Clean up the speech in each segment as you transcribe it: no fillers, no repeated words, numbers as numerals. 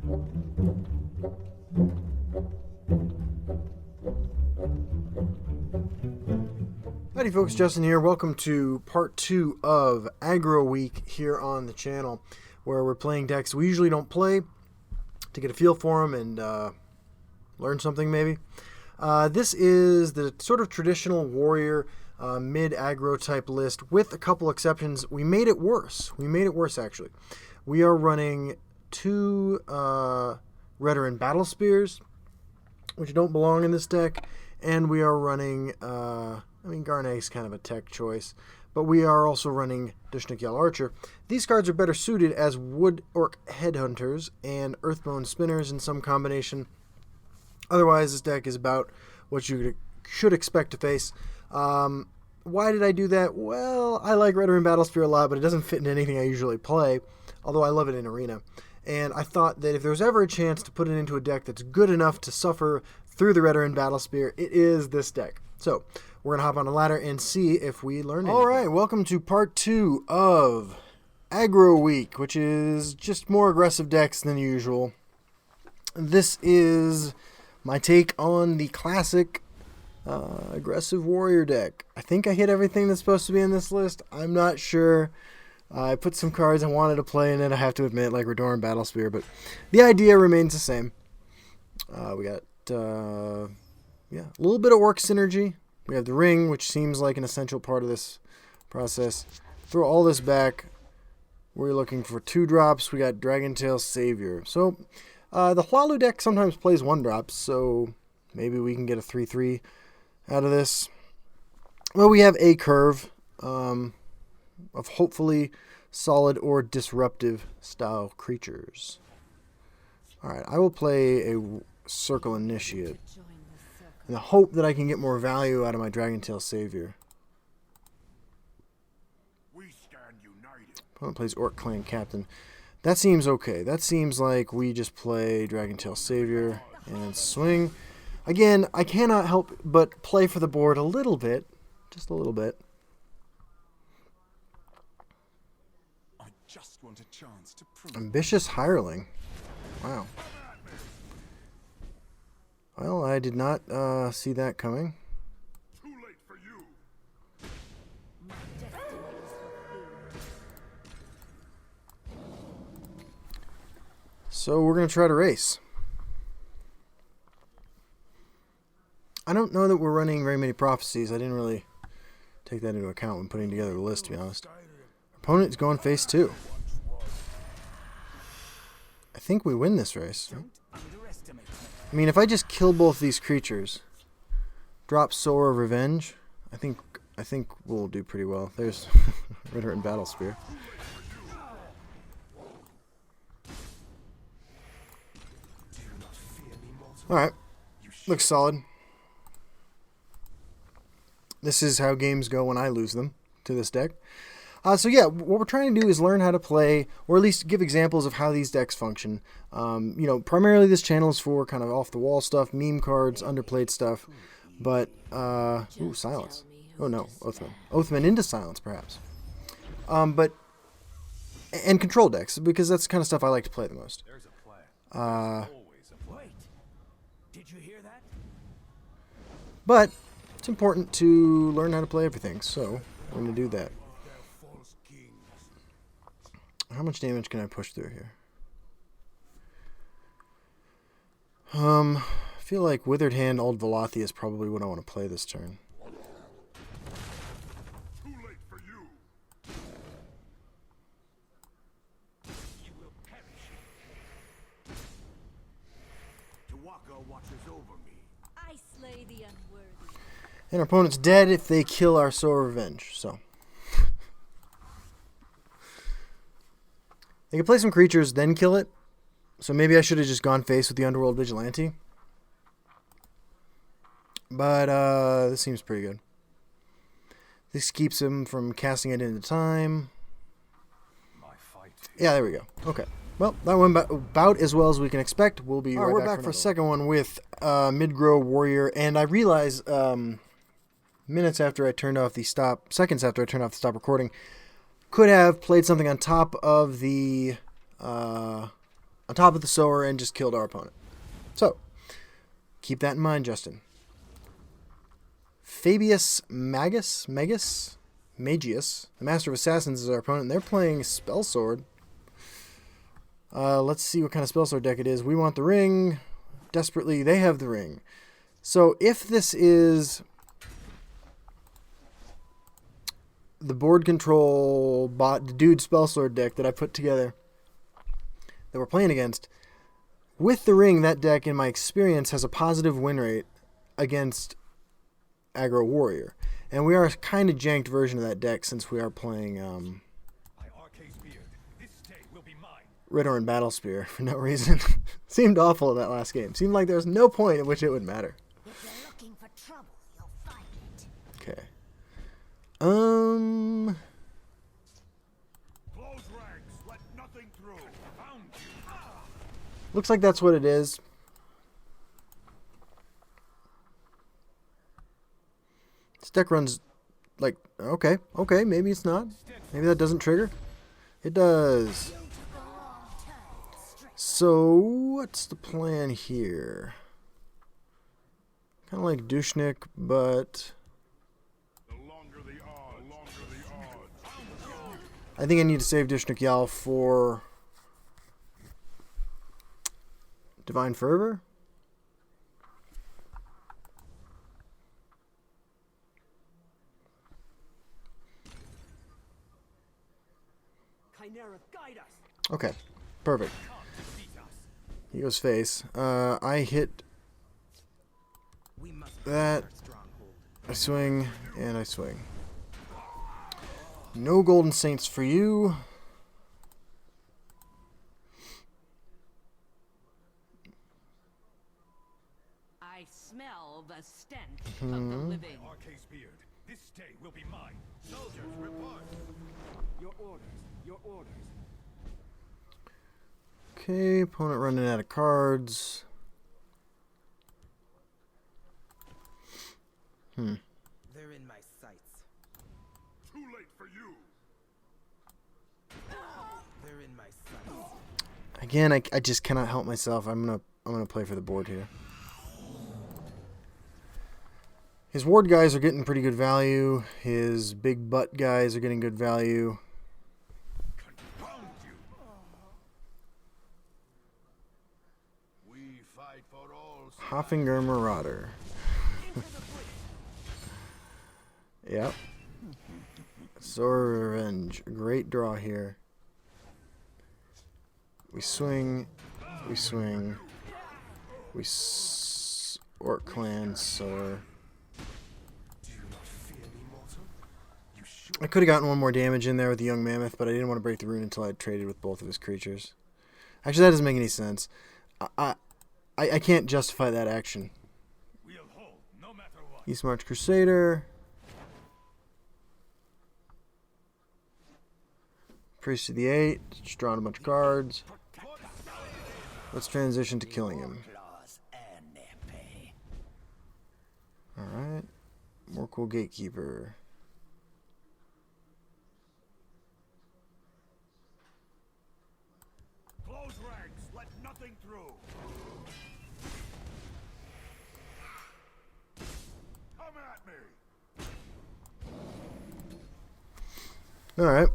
Howdy folks, Justin here. Welcome to part 2 of Aggro Week here on the channel, where we're playing decks we usually don't play to get a feel for them and learn something maybe. This is the sort of traditional warrior mid-aggro type list with a couple exceptions. We made it worse. Actually. We are running 2 Veteran Battle Spears, which don't belong in this deck, and we are running... Garnet's kind of a tech choice, but we are also running Dushnik Archer. These cards are better suited as Wood Orc Headhunters and Earthbone Spinners in some combination. Otherwise, this deck is about what you should expect to face. Why did I do that? Well, I like Veteran Battlespear a lot, but it doesn't fit into anything I usually play, although I love it in Arena. And I thought that if there was ever a chance to put it into a deck that's good enough to suffer through the Veteran Battlespear, it is this deck. So, we're going to hop on a ladder and see if we learn anything. Alright, welcome to part 2 of Aggro Week, which is just more aggressive decks than usual. This is my take on the classic aggressive warrior deck. I think I hit everything that's supposed to be in this list. I'm not sure. I put some cards I wanted to play in it, I have to admit, like Redoran Battlespear, but the idea remains the same. We got a little bit of Orc synergy. We have the ring, which seems like an essential part of this process. Throw all this back. We're looking for 2 drops. We got Dragontail Savior. So, the Hualu deck sometimes plays 1 drops, so maybe we can get a 3/3 out of this. Well, we have a curve of hopefully solid or disruptive style creatures. Alright, I will play a Circle Initiate in the hope that I can get more value out of my Dragontail Savior. Opponent plays Orc Clan Captain. That seems okay. That seems like we just play Dragontail Savior and swing. Again, I cannot help but play for the board a little bit. Just a little bit. I just want a chance to prove. Ambitious Hireling. Wow. Well, I did not see that coming. Too late for you. So we're going to try to race. I don't know that we're running very many prophecies. I didn't really take that into account when putting together the list, to be honest. Opponent is going phase 2. I think we win this race. Right? I mean, if I just kill both these creatures, drop Soar of Revenge, I think we'll do pretty well. There's Veteran Battlespear. Alright. Looks solid. This is how games go when I lose them to this deck. So yeah, what we're trying to do is learn how to play, or at least give examples of how these decks function. Primarily this channel is for kind of off-the-wall stuff, meme cards, underplayed stuff. But, ooh, Silence. Oh no, Oathman. Oathman into Silence, perhaps. And control decks, because that's the kind of stuff I like to play the most. Did you hear that? But it's important to learn how to play everything, so we're going to do that. How much damage can I push through here? I feel like Withered Hand, Old Velothi is probably what I want to play this turn. Too late for you. You will perish. Tawaka watches over me. I slay the unworthy. And our opponent's dead if they kill our Soul Revenge, so. They can play some creatures, then kill it. So maybe I should have just gone face with the Underworld Vigilante. But this seems pretty good. This keeps him from casting it into time. Yeah, there we go. Okay. Well, that went about as well as we can expect. We'll be right back for a second one with Midggro Warrior. And I realize seconds after I turned off the stop recording, could have played something on top of the on top of the sower and just killed our opponent. So, keep that in mind, Justin. Fabius Magius, the Master of Assassins, is our opponent. They're playing Spell Sword. Let's see what kind of Spell Sword deck it is. We want the ring. Desperately, they have the ring. So if this is the board control bot dude Spell Sword deck that I put together that we're playing against, with the ring, that deck, in my experience, has a positive win rate against Aggro Warrior. And we are a kind of janked version of that deck since we are playing Ritter and Battle Spear for no reason. Seemed awful in that last game. Seemed like there was no point at which it would matter. If you're looking for trouble, you'll find it. Okay. Close ranks, let nothing through. Found you. Looks like that's what it is. This deck runs like, okay, maybe it's not. Maybe that doesn't trigger. It does. So, what's the plan here? Kind of like Dushnik, but The longer the odds. I think I need to save Dushnik Yal for Divine Fervor. Okay, perfect. He goes face. I hit that. I swing, and I swing. No Golden Saints for you. I smell the stench of the living. Arcase beard. This day will be mine. Soldiers, report. Your orders. Your orders. Okay, opponent running out of cards. They're in my sights. Too late for you. They're in my sights. Again, I just cannot help myself. I'm gonna play for the board here. His ward guys are getting pretty good value. His big butt guys are getting good value. Confound you. We fight for all. Hoffinger Marauder. Yep. Sword Revenge. Great draw here. We swing. We swing. We Orc Clan Sower. I could have gotten one more damage in there with the Young Mammoth, but I didn't want to break the rune until I traded with both of his creatures. Actually, that doesn't make any sense. I can't justify that action. We'll hold, no matter what. East March Crusader. Priest of the 8. Just drawing a bunch of cards. Let's transition to killing him. Alright. More cool Gatekeeper. Close ranks, let nothing through. Come at me. Alright.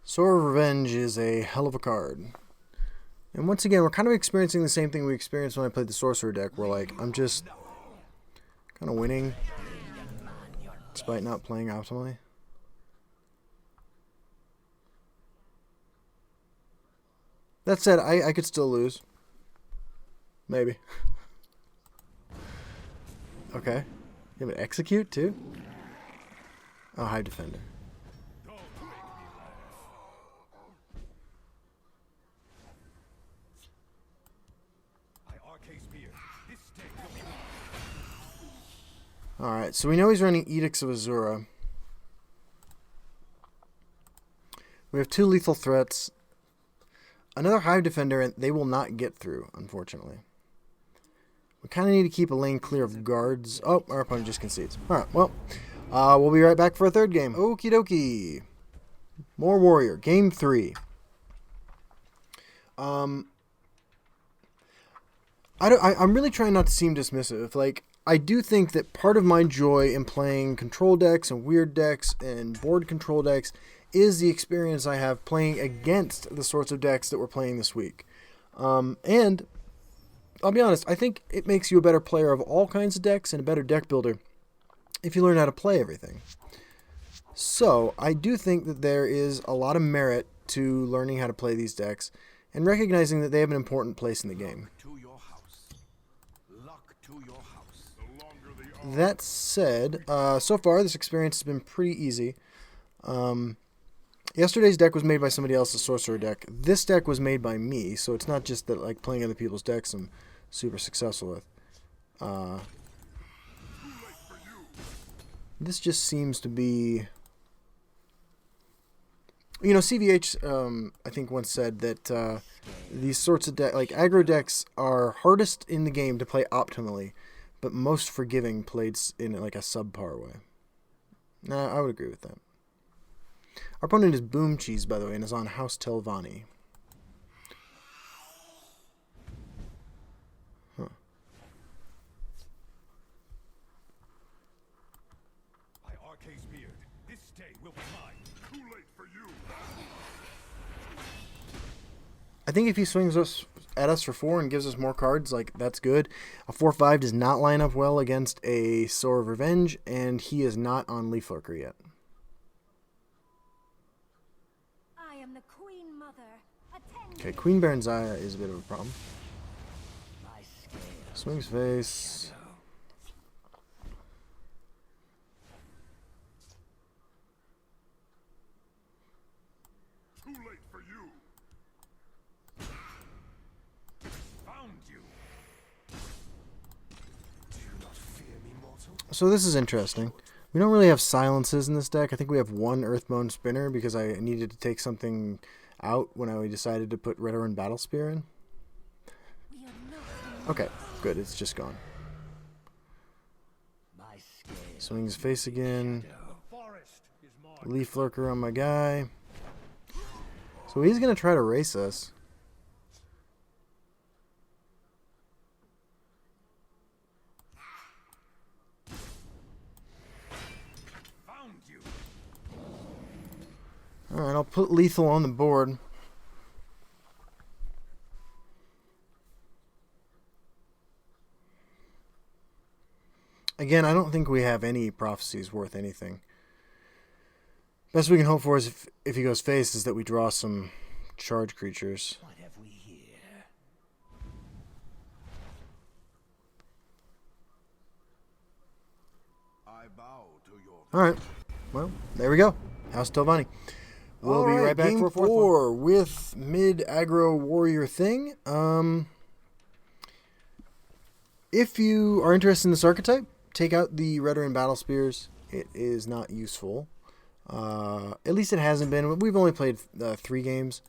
Sword of Revenge is a hell of a card. And once again, we're kind of experiencing the same thing we experienced when I played the Sorcerer deck, where like I'm just kind of winning despite not playing optimally. That said, I could still lose. Maybe. Okay. You have an Execute too? Oh, High Defender. Alright, so we know he's running Edicts of Azura. We have 2 lethal threats. Another Hive Defender, and they will not get through, unfortunately. We kind of need to keep a lane clear of guards. Oh, our opponent just concedes. Alright, well, We'll be right back for a third game. Okie dokie. More Warrior. Game 3. I'm really trying not to seem dismissive. Like, I do think that part of my joy in playing control decks and weird decks and board control decks is the experience I have playing against the sorts of decks that we're playing this week. And I'll be honest, I think it makes you a better player of all kinds of decks and a better deck builder if you learn how to play everything. So, I do think that there is a lot of merit to learning how to play these decks and recognizing that they have an important place in the game. To your house. Luck to your house. The longer the That said, so far this experience has been pretty easy. Yesterday's deck was made by somebody else's sorcerer deck. This deck was made by me, so it's not just that like playing other people's decks I'm super successful with. This just seems to be... You know, CVH, I think once said that these sorts of decks, like aggro decks, are hardest in the game to play optimally, but most forgiving played in like a subpar way. Nah, I would agree with that. Our opponent is Boom Cheese, by the way, and is on House Telvanni. Huh. By Arcade's beard, this day will be mine. Too late for you. I think if he swings us at us for 4 and gives us more cards, like, that's good. A 4/5 does not line up well against a Soar of Revenge, and he is not on Leaf Lurker yet. I am the Queen Mother. Attend Okay, Queen Baron Zaya is a bit of a problem. Swings face. Too late for you. Found you. Do you not fear me, mortal? So this is interesting. We don't really have silences in this deck. I think we have one Earthbone Spinner because I needed to take something out when I decided to put Redoran Battle Spear in. we are not Okay, good. It's just gone. Swings face again. The forest is mine. Leaf Lurker on my guy. So he's going to try to race us. Found you. Alright, I'll put lethal on the board. Again, I don't think we have any prophecies worth anything. Best we can hope for is if he goes face is that we draw some charge creatures. What have we here? I bow to your Alright, well, there we go. House Telvanni. We'll be right back game for a 4 with mid-aggro warrior thing. If you are interested in this archetype, take out the Redoran Battle Spears. It is not useful. At least it hasn't been. We've only played 3 games.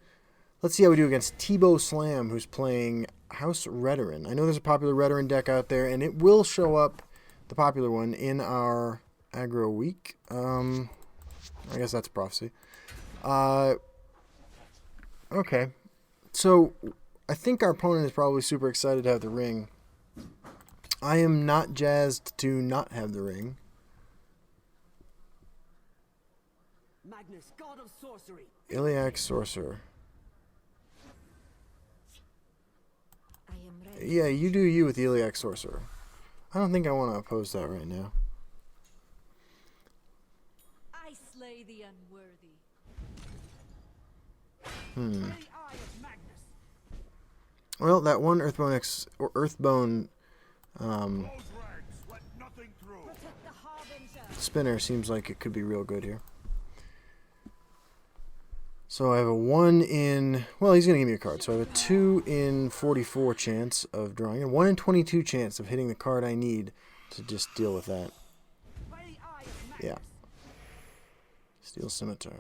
Let's see how we do against Tebow Slam, who's playing House Redoran. I know there's a popular Redoran deck out there, and it will show up, the popular one, in our aggro week. I guess that's prophecy. Okay. So, I think our opponent is probably super excited to have the ring. I am not jazzed to not have the ring. Magnus, god of sorcery. Iliac Sorcerer. I am ready. Yeah, you do you with the Iliac Sorcerer. I don't think I want to oppose that right now. I slay the unworthy. Very eye of Magnus. Well, that one Earthbone close ranks. Let nothing through. Protect the Harbinger. spinner seems like it could be real good here. So I have a 1 in... Well, he's going to give me a card. So I have a 2 in 44 chance of drawing, and 1 in 22 chance of hitting the card I need to just deal with that. Very eye of Magnus. Yeah. Steel Scimitar.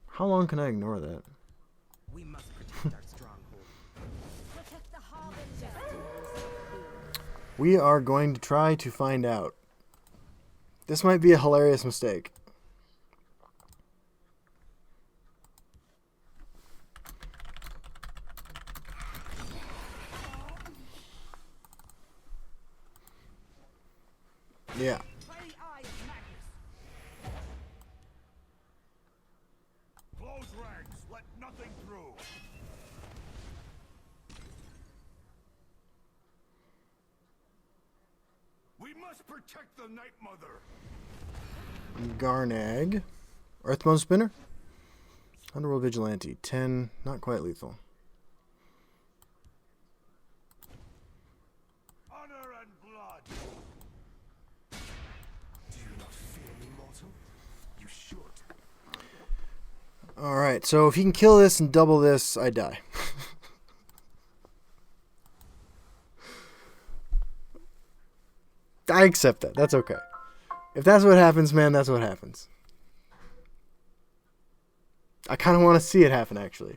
How long can I ignore that? We must protect our stronghold. We are going to try to find out. This might be a hilarious mistake. Yeah. Very eye of Magnus. Close ranks. Let nothing through. We must protect the Night Mother. Garnag. Earthbone Spinner. Underworld Vigilante. 10. Not quite lethal. Honor and blood. Do you not fear me, mortal? You should. Alright, so if he can kill this and double this, I die. I accept that. That's okay. If that's what happens, man, that's what happens. I kind of want to see it happen, actually.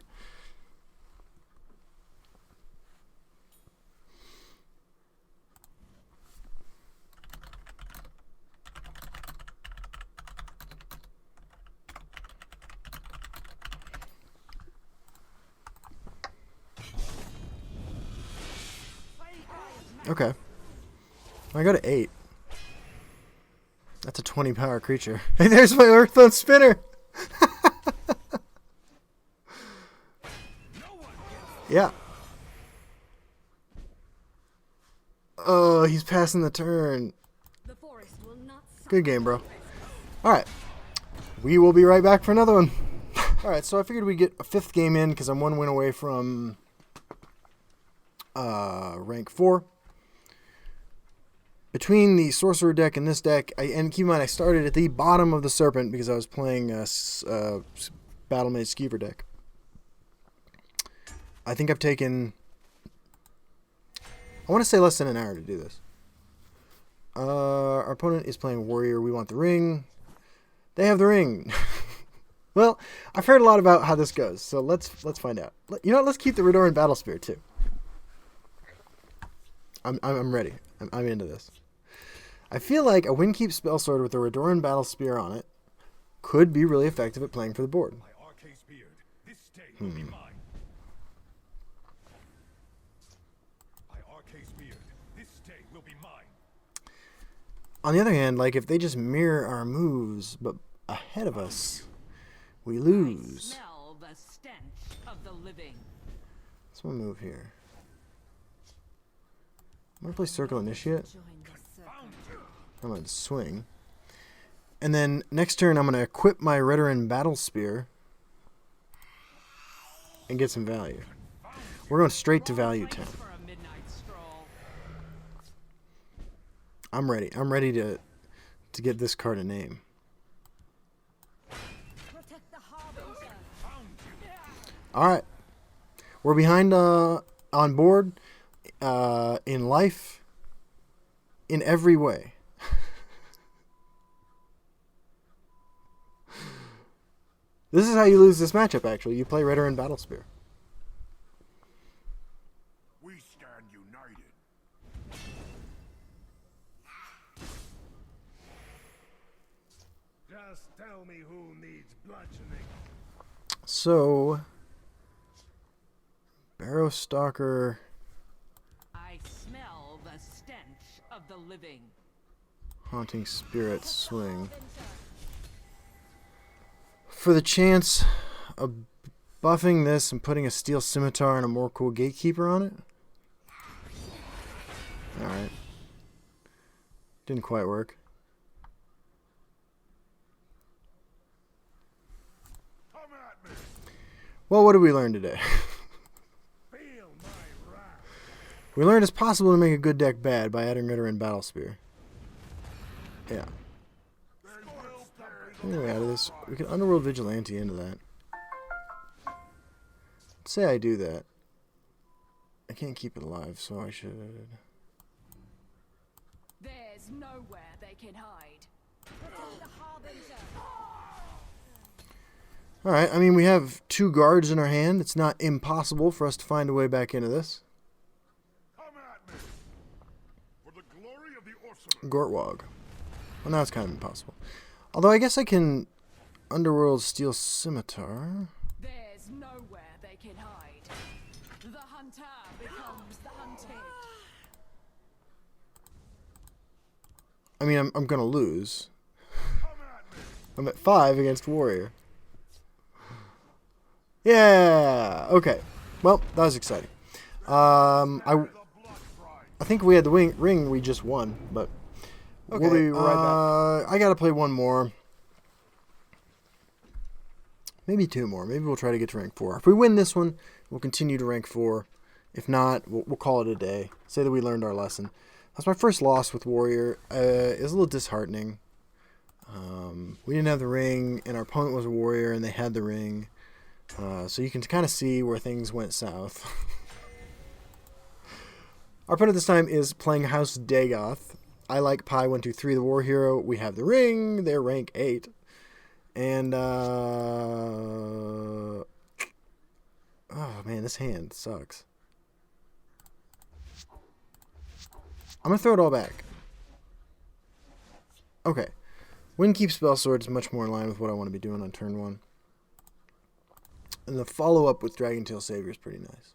Okay. I got an 8. That's a 20 power creature. Hey, there's my Earthbone Spinner! Yeah. Oh, he's passing the turn. The forest will not Good game, bro. Alright. We will be right back for another one. Alright, so I figured we'd get a 5th game in because I'm 1 win away from rank 4. Between the Sorcerer deck and this deck, and keep in mind I started at the bottom of the Serpent because I was playing Battlemage Skeever deck. I think I've taken, I want to say less than an hour to do this. Our opponent is playing Warrior. We want the ring. They have the ring. Well, I've heard a lot about how this goes, so let's find out. You know what? Let's keep the Redoran Battle Spear too. I'm ready. I'm into this. I feel like a Windkeep Spellsword with a Redoran Battle Spear on it could be really effective at playing for the board. My Arcane Beard. This day will be mine. My Arcane Beard. This day will be mine. On the other hand, like if they just mirror our moves but ahead of us, we lose. smell the stench of the living. What's my move here? I'm gonna play Circle Initiate. I'm gonna swing. And then next turn I'm gonna equip my Redoran Battle Spear and get some value. We're going straight to value town. For a midnight stroll. I'm ready. I'm ready to get this card a name. Protect the harbinger. Alright. We're behind on board in life in every way. This is how you lose this matchup, actually. You play Redoran Battle Spear. We stand united. Just tell me who needs bludgeoning. So, Barrow Stalker. I smell the stench of the living. Haunting Spirit swing. For the chance of buffing this and putting a Steel Scimitar and a more cool Gatekeeper on it. Alright. Didn't quite work. Come at me. Well, what did we learn today? Feel my wrath. We learned it's possible to make a good deck bad by adding Redoran Battle Spear. Yeah. Anyway, out of this, we can Underworld Vigilante into that. Let's say I do that. I can't keep it alive, so I should. There's nowhere they can hide. Protect the harbinger. Alright, I mean, we have 2 guards in our hand. It's not impossible for us to find a way back into this. Come at me. For the glory of the Orciman. Gortwog. Well, now it's kind of impossible. Although I guess I can Underworld Steel Scimitar. There's nowhere they can hide. The hunter becomes the hunted. I mean, I'm gonna lose. Come at me. I'm at 5 against Warrior. Yeah. Okay. Well, that was exciting. I think we had the ring. We just won, but okay. We'll be right back. I gotta play one more. Maybe 2 more. Maybe we'll try to get to rank 4. If we win this one, we'll continue to rank 4. If not, we'll call it a day. Say that we learned our lesson. That's my first loss with Warrior. It was a little disheartening. We didn't have the ring, and our opponent was a Warrior, and they had the ring. So you can kind of see where things went south. Our opponent this time is playing House Dagoth. I like Pi 123, the war hero. We have the ring. They're rank 8. And, oh man, this hand sucks. I'm going to throw it all back. Okay. Windkeep Spell Sword is much more in line with what I want to be doing on turn 1. And the follow-up with Dragontail Savior is pretty nice.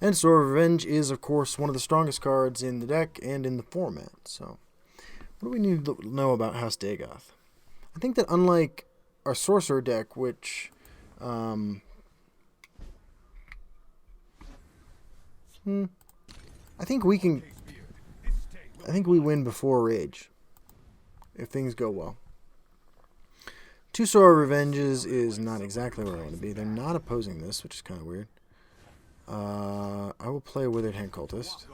And Sword of Revenge is, of course, one of the strongest cards in the deck and in the format. So, what do we need to know about House Dagoth? I think that unlike our Sorcerer deck, which I think we can. I think we win before Rage, if things go well. 2 Sword of Revenges is not exactly where I want to be. They're not opposing this, which is kind of weird. I will play a Withered Hand Cultist.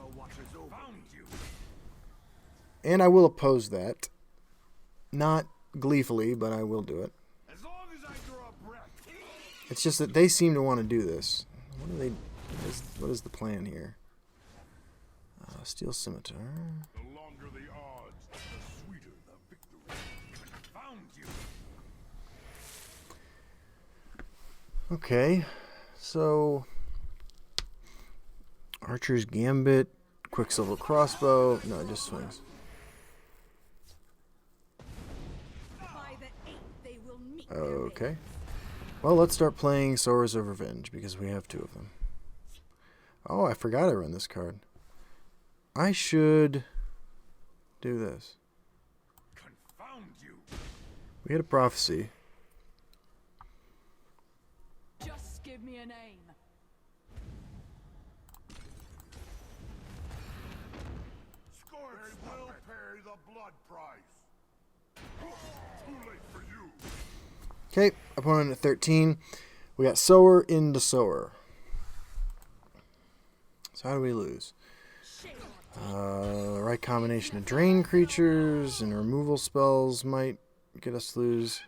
And I will oppose that. Not gleefully, but I will do it. It's just that they seem to want to do this. What is the plan here? Steel Scimitar. The longer the odds, the sweeter the victory. Found you. Okay, so Archer's Gambit, Quicksilver Crossbow. No, it just swings. By the 8th, they will meet their Okay. Well, let's start playing Swords of Revenge because we have 2 of them. Oh, I forgot I run this card. I should do this. Confound you. We had a prophecy. Just give me a name. Scorch will pay the blood price. Too late for you. Okay, opponent at 13. We got Sower into Sower. So how do we lose? Right combination of drain creatures and removal spells might get us to lose.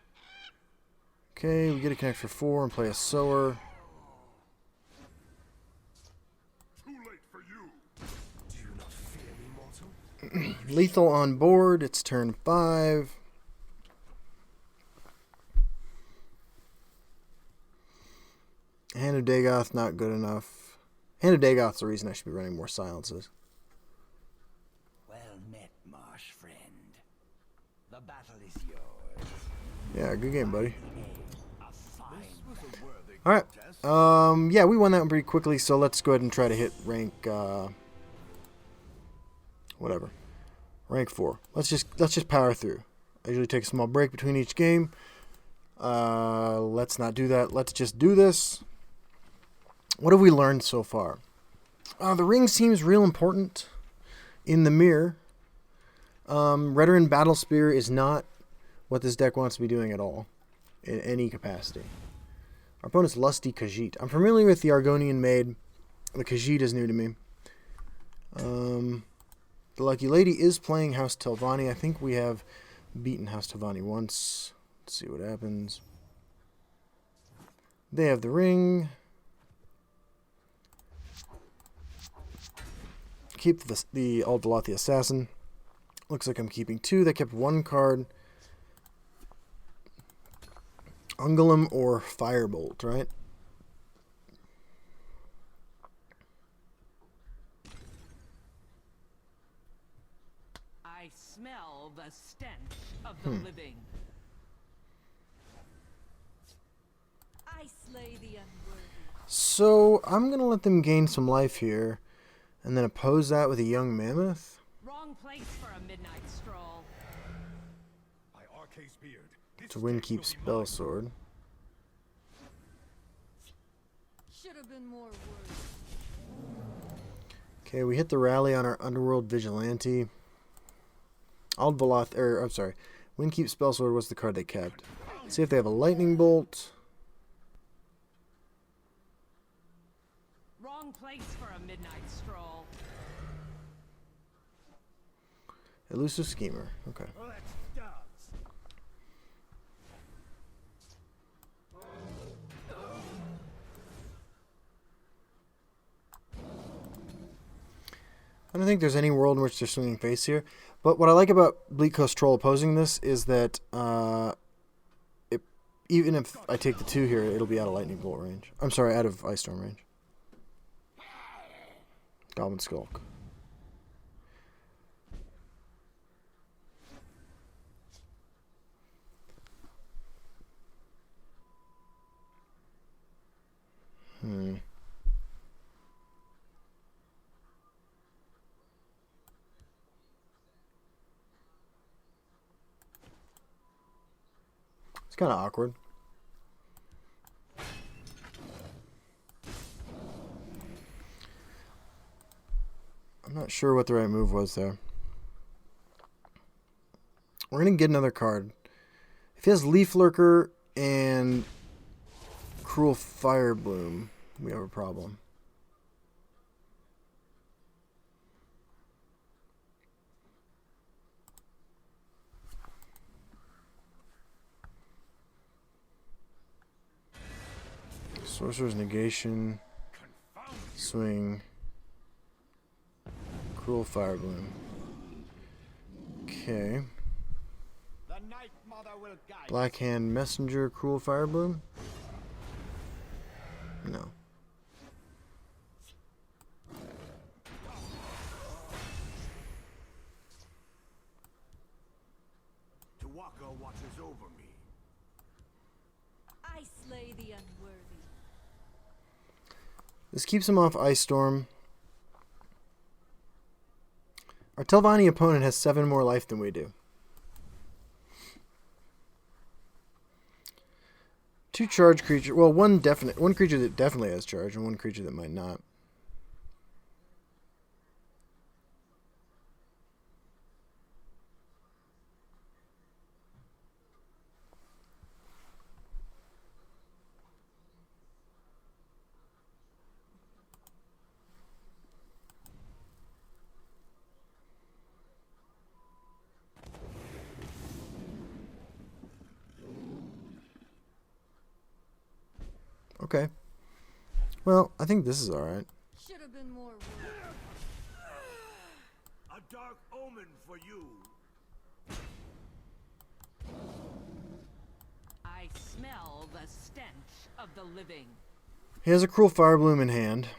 Okay, we get a connect for 4 and play a Sower. Too late for you. Do you not fear me, mortal? Lethal on board. It's turn 5. Hand of Dagoth, not good enough. Hand of Dagoth's the reason I should be running more silences. Well met, marsh friend. The battle is yours. Yeah, good game, buddy. A fine Alright. Yeah, we won that one pretty quickly, so let's go ahead and try to hit rank, whatever. Rank 4. Let's just power through. I usually take a small break between each game. Let's not do that. Let's just do this. What have we learned so far? The ring seems real important in the mirror. Redoran Battle Spear is not what this deck wants to be doing at all, in any capacity. Our opponent's Lusty Khajiit. I'm familiar with the Argonian Maid. The Khajiit is new to me. The Lucky Lady is playing House Telvanni. I think we have beaten House Telvanni once. Let's see what happens. They have the ring. Keep the Aldalath the Assassin. Looks like I'm keeping 2. They kept 1 card. Ungulum or Firebolt, right? I smell the stench of the living. I slay the unworthy. So I'm gonna let them gain some life here, and then oppose that with a young mammoth. Wrong place for a midnight stroll. By Arca's beard, this To win day keep will be spell mine. sword. Should have been more words. Okay, we hit the rally on our underworld vigilante. I'm sorry. Win keep spell sword was the card they kept. See if they have a lightning bolt. Wrong place for a midnight stroll. Elusive schemer. Okay. Let's dance. I don't think there's any world in which they're swinging face here. But what I like about Bleak Coast Troll opposing this is that even if I take the 2 here, it'll be out of lightning bolt range. I'm sorry, out of ice storm range. Goblin Skulk. It's kind of awkward. I'm not sure what the right move was there. We're going to get another card. If he has Leaf Lurker and Cruel Fire Bloom, we have a problem. Sorcerer's Negation, swing, Cruel Fire Bloom. Okay. The Night Mother will guide. Black Hand Messenger, Cruel Fire Bloom? No. Tuwaka watches over me. I slay the unworthy. This keeps him off Ice Storm. Our Telvanni opponent has 7 more life than we do. 2 charge creatures. Well, one creature that definitely has charge, and one creature that might not. Okay. Well, I think this is alright. Should have been more words. A dark omen for you. I smell the stench of the living. He has a Cruel Fire Bloom in hand,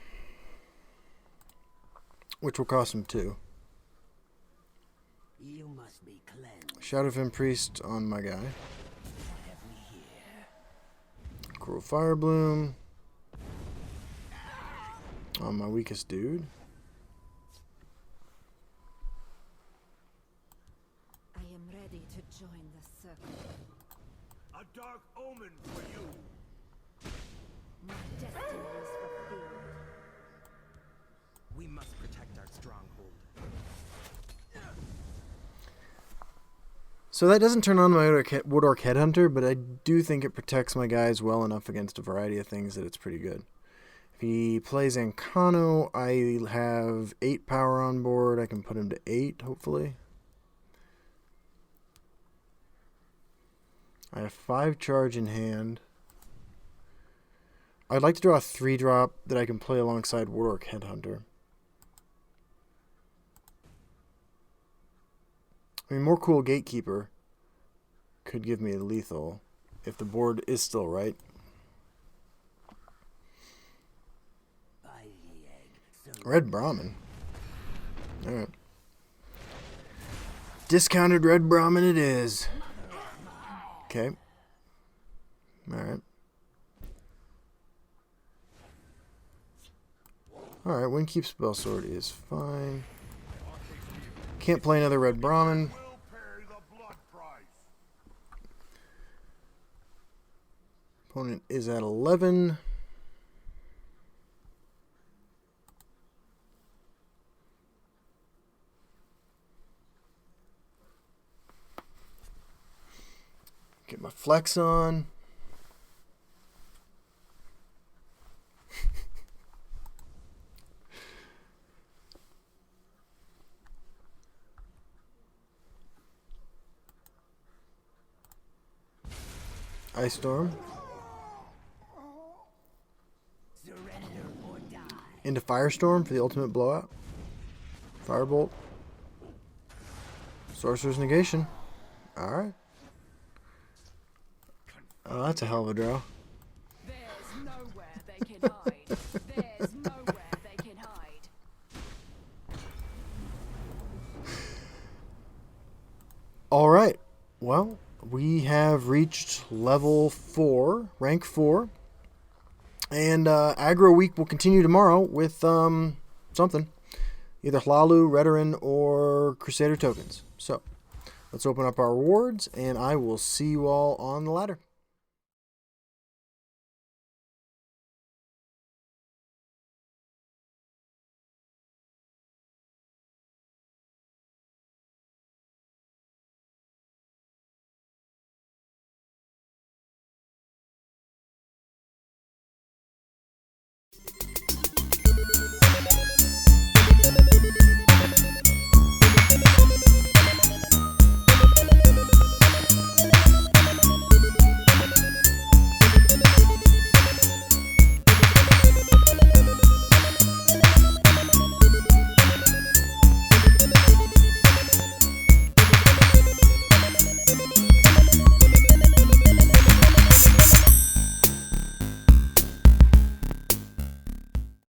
which will cost him 2. You must be cleansed. Shadow Fin Priest on my guy. What have we here? Cruel Fire Bloom on my weakest dude. I am ready to join the circle. A dark omen for you. My destiny is fulfilled. We must protect our stronghold. So that doesn't turn on my Wood Orc Headhunter, but I do think it protects my guys well enough against a variety of things that it's pretty good. If he plays Ancano, I have 8 power on board. I can put him to 8, hopefully. I have 5 charge in hand. I'd like to draw a 3-drop that I can play alongside Wood Orc Headhunter. I mean, more cool Gatekeeper could give me a lethal if the board is still right. By the egg, so Red Brahmin. Alright. Discounted red Brahmin it is. Okay. Alright. Alright, Windkeep Spell Sword is fine. Can't play another red Brahmin. Will pay the blood price. Opponent is at 11. Get my flex on. Ice Storm. Into Firestorm for the ultimate blowout. Firebolt. Sorcerer's Negation. Alright. Oh, that's a hell of a draw. There's nowhere they can hide. There's nowhere they can hide. Alright. Well, we have reached level 4, rank 4. And aggro week will continue tomorrow with something. Either Hlalu, Redoran, or Crusader tokens. So, let's open up our rewards, and I will see you all on the ladder.